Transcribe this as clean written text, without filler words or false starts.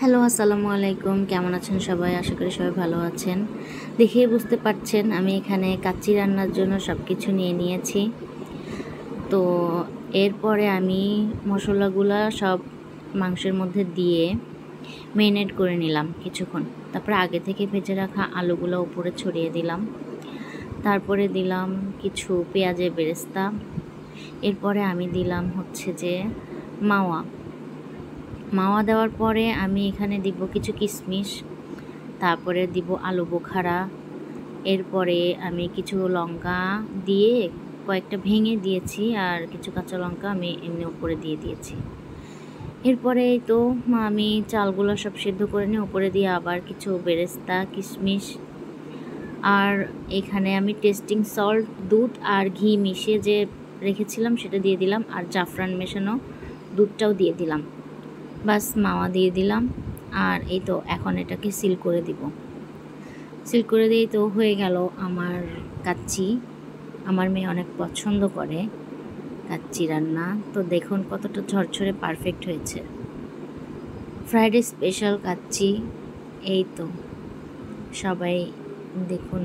Hello, আসসালামু আলাইকুম। কেমন আছেন সবাই? আশা করি সবাই ভালো আছেন। দেখেই বুঝতে পারছেন আমি এখানে কাচ্চি রান্নার জন্য সব কিছু নিয়ে নিয়েছি। তো এরপরে আমি মশলাগুলা সব মাংসের মধ্যে দিয়ে মেরিনেট করে নিলাম কিছুক্ষণ। তারপরে আগে থেকে ভেজে রাখা আলুগুলো উপরে ছড়িয়ে দিলাম। তারপরে দিলাম কিছু পেঁয়াজের বেরেস্তা। এরপরে আমি দিলাম হচ্ছে যে মাওয়া। মাওয়া দেওয়ার পরে আমি এখানে দিব কিছু কিশমিশ, তারপরে দিব আলু বোখারা। এরপরে আমি কিছু লঙ্কা দিয়ে কয়েকটা ভেঙে দিয়েছি, আর কিছু কাঁচা লঙ্কা আমি এমনি উপরে দিয়ে দিয়েছি। এরপরে তো আমি চালগুলো সব সিদ্ধ করে নিয়ে উপরে দিয়ে আবার কিছু বেরেস্তা, কিশমিশ, আর এখানে আমি টেস্টিং সল্ট, দুধ আর ঘি মিশিয়ে যে রেখেছিলাম সেটা দিয়ে দিলাম, আর জাফরান মেশানো দুধটাও দিয়ে দিলাম। বাস মাওয়া দিয়ে দিলাম, আর এই তো এখন এটাকে সিল করে দিব। সিল করে দিয়েই তো হয়ে গেল আমার কাচ্চি। আমার মেয়ে অনেক পছন্দ করে কাচ্চি রান্না। তো দেখুন কতটা ঝরঝরে পারফেক্ট হয়েছে। Friday special kacchi. এই তো সবাই দেখুন।